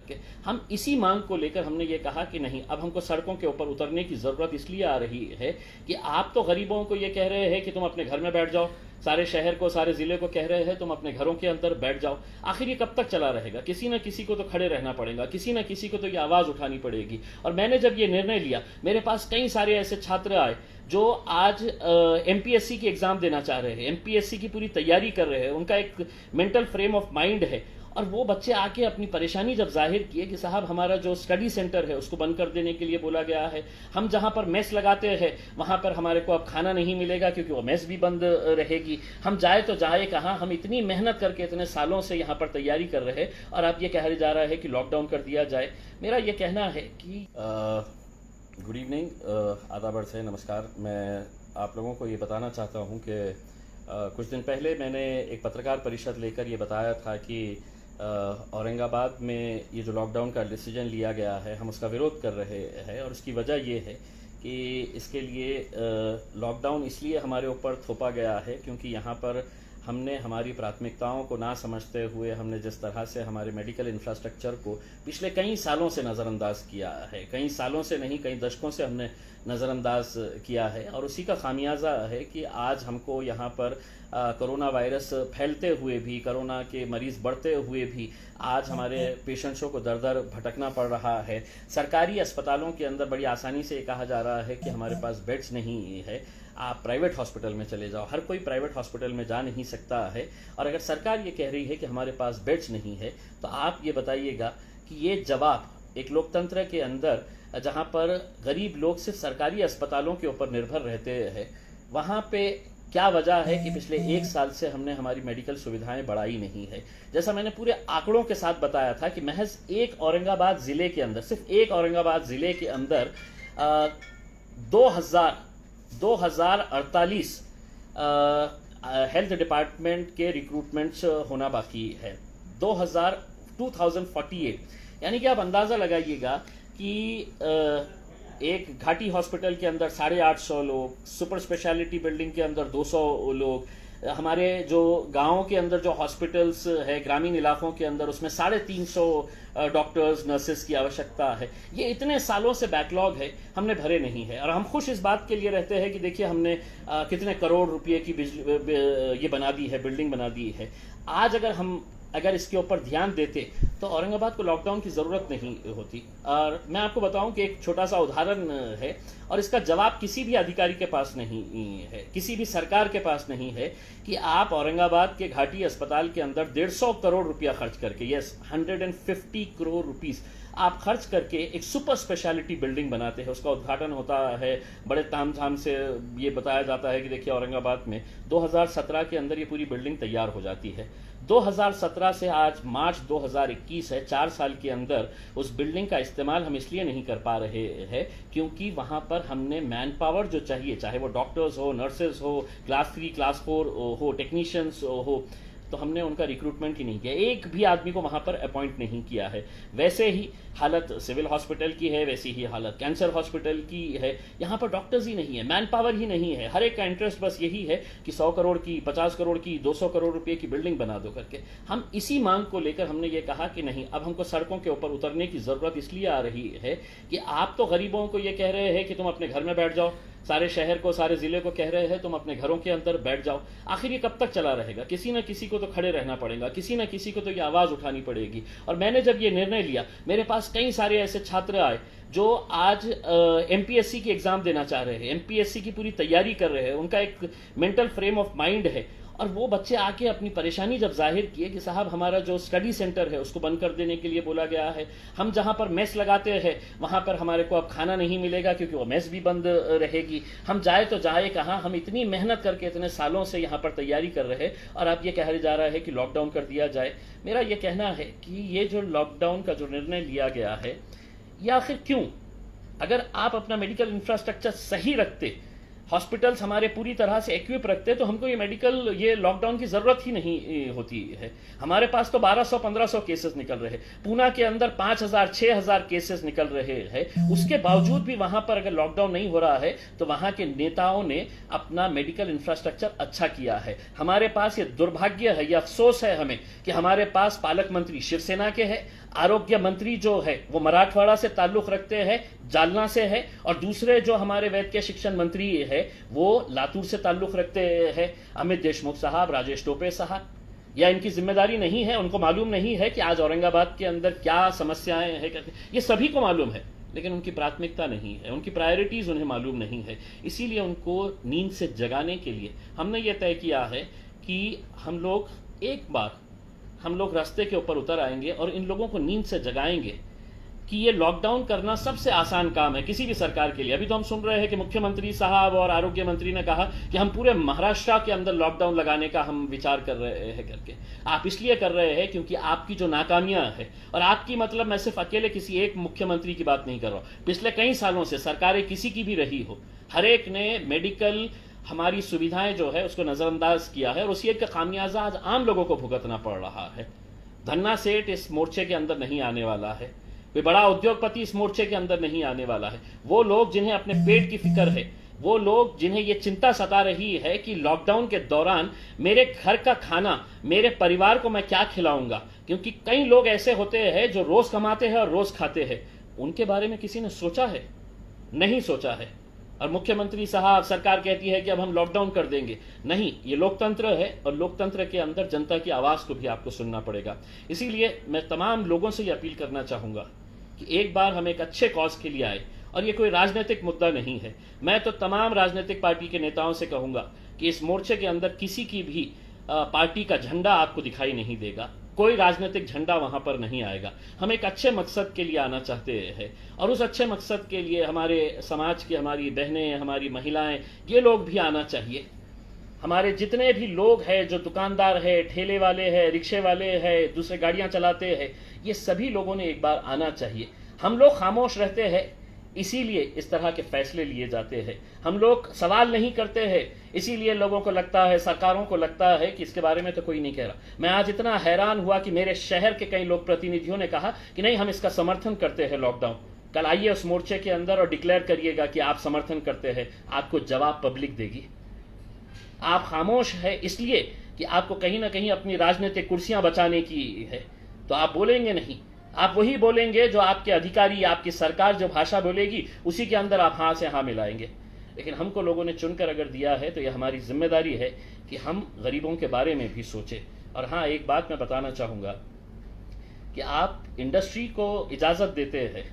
कि हम इसी मांग को लेकर हमने ये कहा कि नहीं, अब हमको सड़कों के ऊपर उतरने की ज़रूरत इसलिए आ रही है कि आप तो गरीबों को ये कह रहे हैं कि तुम अपने घर में बैठ जाओ, सारे शहर को, सारे ज़िले को कह रहे हैं तुम अपने घरों के अंदर बैठ जाओ। आखिर ये कब तक चला रहेगा? किसी न किसी को तो खड़े रहना पड़ेगा, किसी न किसी को तो ये आवाज़ उठानी पड़ेगी। और मैंने जब ये निर्णय लिया, मेरे पास कई सारे ऐसे छात्र आए जो आज एमपीएससी की एग्ज़ाम देना चाह रहे हैं, एमपीएससी की पूरी तैयारी कर रहे हैं, उनका एक मेंटल फ्रेम ऑफ माइंड है। और वो बच्चे आके अपनी परेशानी जब जाहिर किए कि साहब हमारा जो स्टडी सेंटर है उसको बंद कर देने के लिए बोला गया है, हम जहाँ पर मेस लगाते हैं वहाँ पर हमारे को अब खाना नहीं मिलेगा क्योंकि वो मेस भी बंद रहेगी, हम जाए तो जाए कहाँ, हम इतनी मेहनत करके इतने सालों से यहाँ पर तैयारी कर रहे हैं और अब ये कहा जा रहा है कि लॉकडाउन कर दिया जाए। मेरा ये कहना है कि गुड इवनिंग, आदाब अर्ज़ है, नमस्कार। मैं आप लोगों को ये बताना चाहता हूँ कि कुछ दिन पहले मैंने एक पत्रकार परिषद लेकर ये बताया था कि औरंगाबाद में ये जो लॉकडाउन का डिसीजन लिया गया है हम उसका विरोध कर रहे हैं और उसकी वजह ये है कि इसके लिए लॉकडाउन इसलिए हमारे ऊपर थोपा गया है क्योंकि यहाँ पर हमने हमारी प्राथमिकताओं को ना समझते हुए हमने जिस तरह से हमारे मेडिकल इंफ्रास्ट्रक्चर को पिछले कई सालों से नज़रअंदाज किया है, कई सालों से नहीं कई दशकों से हमने नज़रअंदाज किया है और उसी का खामियाजा है कि आज हमको यहाँ पर कोरोना वायरस फैलते हुए भी, कोरोना के मरीज़ बढ़ते हुए भी आज हमारे पेशेंट्सों को दर दर भटकना पड़ रहा है। सरकारी अस्पतालों के अंदर बड़ी आसानी से कहा जा रहा है कि हमारे पास बेड्स नहीं है, आप प्राइवेट हॉस्पिटल में चले जाओ। हर कोई प्राइवेट हॉस्पिटल में जा नहीं सकता है और अगर सरकार ये कह रही है कि हमारे पास बेड्स नहीं है तो आप ये बताइएगा कि ये जवाब एक लोकतंत्र के अंदर जहाँ पर गरीब लोग सिर्फ सरकारी अस्पतालों के ऊपर निर्भर रहते हैं, वहाँ पे क्या वजह है कि पिछले एक साल से हमने हमारी मेडिकल सुविधाएं बढ़ाई नहीं है। जैसा मैंने पूरे आंकड़ों के साथ बताया था कि महज एक औरंगाबाद ज़िले के अंदर, सिर्फ एक औरंगाबाद ज़िले के अंदर 2048 हेल्थ डिपार्टमेंट के रिक्रूटमेंट्स होना बाकी है। 2048, यानी कि आप अंदाज़ा लगाइएगा कि एक घाटी हॉस्पिटल के अंदर 850 लोग, सुपर स्पेशलिटी बिल्डिंग के अंदर 200 लोग, हमारे जो गाँव के अंदर जो हॉस्पिटल्स है ग्रामीण इलाकों के अंदर उसमें 350 डॉक्टर्स नर्सेस की आवश्यकता है। ये इतने सालों से बैकलॉग है, हमने भरे नहीं है और हम खुश इस बात के लिए रहते हैं कि देखिए हमने कितने करोड़ रुपए की ये बना दी है, बिल्डिंग बना दी है। आज अगर इसके ऊपर ध्यान देते तो औरंगाबाद को लॉकडाउन की ज़रूरत नहीं होती। और मैं आपको बताऊं कि एक छोटा सा उदाहरण है और इसका जवाब किसी भी अधिकारी के पास नहीं है, किसी भी सरकार के पास नहीं है कि आप औरंगाबाद के घाटी अस्पताल के अंदर 150 करोड़ रुपया खर्च करके, यस 150 करोड़ रुपीस आप खर्च करके एक सुपर स्पेशलिटी बिल्डिंग बनाते हैं। उसका उद्घाटन होता है बड़े तामझाम से, ये बताया जाता है कि देखिए औरंगाबाद में 2017 के अंदर ये पूरी बिल्डिंग तैयार हो जाती है। 2017 से आज मार्च 2021 है, 4 साल के अंदर उस बिल्डिंग का इस्तेमाल हम इसलिए नहीं कर पा रहे हैं क्योंकि वहाँ पर हमने मैन पावर जो चाहिए, चाहे वो डॉक्टर्स हो, नर्सेज हो, क्लास 3 क्लास 4 हो, टेक्नीशियंस हो, तो हमने उनका रिक्रूटमेंट ही नहीं किया, एक भी आदमी को वहाँ पर अपॉइंट नहीं किया है। वैसे ही हालत सिविल हॉस्पिटल की है, वैसी ही हालत कैंसर हॉस्पिटल की है। यहाँ पर डॉक्टर्स ही नहीं है, मैन पावर ही नहीं है। हर एक का इंटरेस्ट बस यही है कि 100 करोड़ की, 50 करोड़ की, 200 करोड़ रुपए की बिल्डिंग बना दो करके। हम इसी मांग को लेकर हमने ये कहा कि नहीं, अब हमको सड़कों के ऊपर उतरने की ज़रूरत इसलिए आ रही है कि आप तो गरीबों को ये कह रहे हैं कि तुम अपने घर में बैठ जाओ, सारे शहर को, सारे ज़िले को कह रहे हैं तुम अपने घरों के अंदर बैठ जाओ। आखिर ये कब तक चला रहेगा? किसी न किसी को तो खड़े रहना पड़ेगा, किसी न किसी को तो ये आवाज़ उठानी पड़ेगी। और मैंने जब ये निर्णय लिया, मेरे पास कई सारे ऐसे छात्र आए जो आज एमपीएससी की एग्ज़ाम देना चाह रहे हैं, एमपीएससी की पूरी तैयारी कर रहे हैं, उनका एक मेंटल फ्रेम ऑफ माइंड है। और वो बच्चे आके अपनी परेशानी जब जाहिर किए कि साहब हमारा जो स्टडी सेंटर है उसको बंद कर देने के लिए बोला गया है, हम जहाँ पर मेस लगाते हैं वहाँ पर हमारे को अब खाना नहीं मिलेगा क्योंकि वो मेस भी बंद रहेगी, हम जाए तो जाए कहाँ, हम इतनी मेहनत करके इतने सालों से यहाँ पर तैयारी कर रहे हैं और अब ये कहा जा रहा है कि लॉकडाउन कर दिया जाए। मेरा ये कहना है कि ये जो लॉकडाउन का जो निर्णय लिया गया है, ये आखिर क्यों? अगर आप अपना मेडिकल इंफ्रास्ट्रक्चर सही रखते, हॉस्पिटल्स हमारे पूरी तरह से इक्विप रखते तो हमको ये लॉकडाउन की ज़रूरत ही नहीं होती है। हमारे पास तो 1200-1500 केसेस निकल रहे हैं, पूना के अंदर 5000-6000 केसेस निकल रहे हैं। उसके बावजूद भी वहाँ पर अगर लॉकडाउन नहीं हो रहा है तो वहाँ के नेताओं ने अपना मेडिकल इंफ्रास्ट्रक्चर अच्छा किया है। हमारे पास ये दुर्भाग्य है, ये अफसोस है हमें कि हमारे पास पालक मंत्री शिवसेना के हैं, आरोग्य मंत्री जो है वो मराठवाड़ा से ताल्लुक रखते हैं, जालना से है, और दूसरे जो हमारे वैद्य शिक्षण मंत्री है वो लातूर से ताल्लुक रखते हैं, अमित देशमुख साहब, राजेश टोपे साहब। या इनकी जिम्मेदारी नहीं है, उनको मालूम नहीं है कि आज औरंगाबाद के अंदर क्या समस्याएं हैं, ये सभी को मालूम है, लेकिन उनकी प्राथमिकता नहीं है, उनकी प्रायोरिटीज उन्हें मालूम नहीं है। इसीलिए उनको नींद से जगाने के लिए हमने ये तय किया है कि हम लोग रास्ते के ऊपर उतर आएंगे और इन लोगों को नींद से जगाएंगे कि ये लॉकडाउन करना सबसे आसान काम है किसी भी सरकार के लिए। अभी तो हम सुन रहे हैं कि मुख्यमंत्री साहब और आरोग्य मंत्री ने कहा कि हम पूरे महाराष्ट्र के अंदर लॉकडाउन लगाने का हम विचार कर रहे हैं करके। आप इसलिए कर रहे हैं क्योंकि आपकी जो नाकामियां हैं, और आपकी मतलब मैं सिर्फ अकेले किसी एक मुख्यमंत्री की बात नहीं कर रहा हूं, पिछले कई सालों से सरकारें किसी की भी रही हो, हर एक ने मेडिकल हमारी सुविधाएं जो है उसको नजरअंदाज किया है, और उसी एक का खामियाजा आज आम लोगों को भुगतना पड़ रहा है। धन्ना सेठ इस मोर्चे के अंदर नहीं आने वाला है, कोई बड़ा उद्योगपति इस मोर्चे के अंदर नहीं आने वाला है। वो लोग जिन्हें अपने पेट की फिक्र है, वो लोग जिन्हें ये चिंता सता रही है कि लॉकडाउन के दौरान मेरे घर का खाना मेरे परिवार को मैं क्या खिलाऊंगा, क्योंकि कई लोग ऐसे होते हैं जो रोज कमाते हैं और रोज खाते हैं, उनके बारे में किसी ने सोचा है? नहीं सोचा है। और मुख्यमंत्री साहब, सरकार कहती है कि अब हम लॉकडाउन कर देंगे। नहीं, ये लोकतंत्र है और लोकतंत्र के अंदर जनता की आवाज को भी आपको सुनना पड़ेगा। इसीलिए मैं तमाम लोगों से ये अपील करना चाहूंगा कि एक बार हम एक अच्छे कॉज के लिए आए, और ये कोई राजनीतिक मुद्दा नहीं है। मैं तो तमाम राजनीतिक पार्टी के नेताओं से कहूंगा कि इस मोर्चे के अंदर किसी की भी पार्टी का झंडा आपको दिखाई नहीं देगा, कोई राजनीतिक झंडा वहां पर नहीं आएगा। हम एक अच्छे मकसद के लिए आना चाहते हैं, और उस अच्छे मकसद के लिए हमारे समाज की हमारी बहनें, हमारी महिलाएं, ये लोग भी आना चाहिए। हमारे जितने भी लोग हैं, जो दुकानदार है, ठेले वाले हैं, रिक्शे वाले हैं, दूसरे गाड़ियां चलाते हैं, ये सभी लोगों ने एक बार आना चाहिए। हम लोग खामोश रहते हैं, इसीलिए इस तरह के फैसले लिए जाते हैं। हम लोग सवाल नहीं करते हैं, इसीलिए लोगों को लगता है, सरकारों को लगता है कि इसके बारे में तो कोई नहीं कह रहा। मैं आज इतना हैरान हुआ कि मेरे शहर के कई लोग प्रतिनिधियों ने कहा कि नहीं, हम इसका समर्थन करते हैं लॉकडाउन। कल आइए उस मोर्चे के अंदर और डिक्लेयर करिएगा कि आप समर्थन करते हैं, आपको जवाब पब्लिक देगी। आप खामोश है इसलिए कि आपको कहीं ना कहीं अपनी राजनीतिक कुर्सियां बचाने की है, तो आप बोलेंगे नहीं। आप वही बोलेंगे जो आपके अधिकारी, आपकी सरकार जो भाषा बोलेगी उसी के अंदर आप हाँ से हाँ मिलाएंगे। लेकिन हमको लोगों ने चुनकर अगर दिया है तो यह हमारी जिम्मेदारी है कि हम गरीबों के बारे में भी सोचें। और हाँ, एक बात मैं बताना चाहूँगा कि आप इंडस्ट्री को इजाज़त देते हैं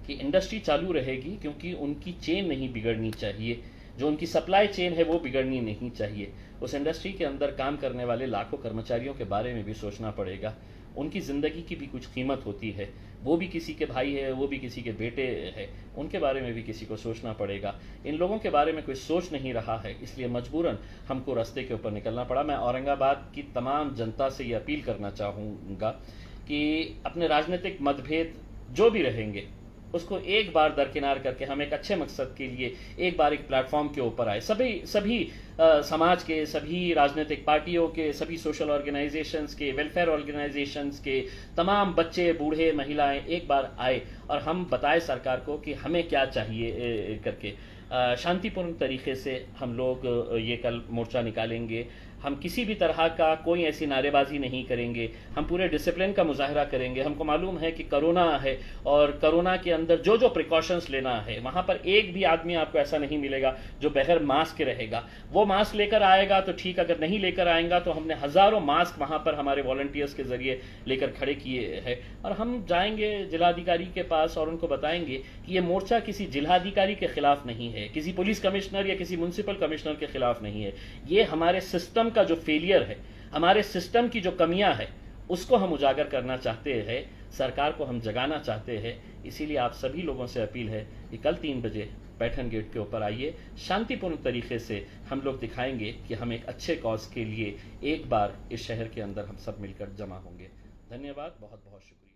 कि इंडस्ट्री चालू रहेगी, क्योंकि उनकी चेन नहीं बिगड़नी चाहिए, जो उनकी सप्लाई चेन है वो बिगड़नी नहीं चाहिए। उस इंडस्ट्री के अंदर काम करने वाले लाखों कर्मचारियों के बारे में भी सोचना पड़ेगा। उनकी ज़िंदगी की भी कुछ कीमत होती है, वो भी किसी के भाई है, वो भी किसी के बेटे हैं, उनके बारे में भी किसी को सोचना पड़ेगा। इन लोगों के बारे में कोई सोच नहीं रहा है, इसलिए मजबूरन हमको रास्ते के ऊपर निकलना पड़ा। मैं औरंगाबाद की तमाम जनता से ये अपील करना चाहूँगा कि अपने राजनीतिक मतभेद जो भी रहेंगे उसको एक बार दरकिनार करके हम एक अच्छे मकसद के लिए एक बार एक प्लेटफॉर्म के ऊपर आए। सभी समाज के, सभी राजनीतिक पार्टियों के, सभी सोशल ऑर्गेनाइजेशंस के, वेलफेयर ऑर्गेनाइजेशंस के तमाम बच्चे, बूढ़े, महिलाएं एक बार आए और हम बताएं सरकार को कि हमें क्या चाहिए करके। शांतिपूर्ण तरीके से हम लोग ये कल मोर्चा निकालेंगे। हम किसी भी तरह का कोई ऐसी नारेबाजी नहीं करेंगे, हम पूरे डिसिप्लिन का मुजाहरा करेंगे। हमको मालूम है कि कोरोना है और कोरोना के अंदर जो जो प्रिकॉशंस लेना है, वहाँ पर एक भी आदमी आपको ऐसा नहीं मिलेगा जो बगैर मास्क के रहेगा। वो मास्क लेकर आएगा तो ठीक, अगर नहीं लेकर आएगा तो हमने हज़ारों मास्क वहाँ पर हमारे वॉलंटियर्स के जरिए लेकर खड़े किए हैं। और हम जाएंगे जिलाधिकारी के पास और उनको बताएंगे कि ये मोर्चा किसी जिलाधिकारी के खिलाफ नहीं है, किसी पुलिस कमिश्नर या किसी म्यूनसिपल कमिश्नर के खिलाफ नहीं है। ये हमारे सिस्टम का जो फेलियर है, हमारे सिस्टम की जो कमियां है, उसको हम उजागर करना चाहते हैं, सरकार को हम जगाना चाहते हैं। इसीलिए आप सभी लोगों से अपील है कि कल 3 बजे पैठन गेट के ऊपर आइए। शांतिपूर्ण तरीके से हम लोग दिखाएंगे कि हम एक अच्छे कॉज के लिए एक बार इस शहर के अंदर हम सब मिलकर जमा होंगे। धन्यवाद, बहुत बहुत शुक्रिया।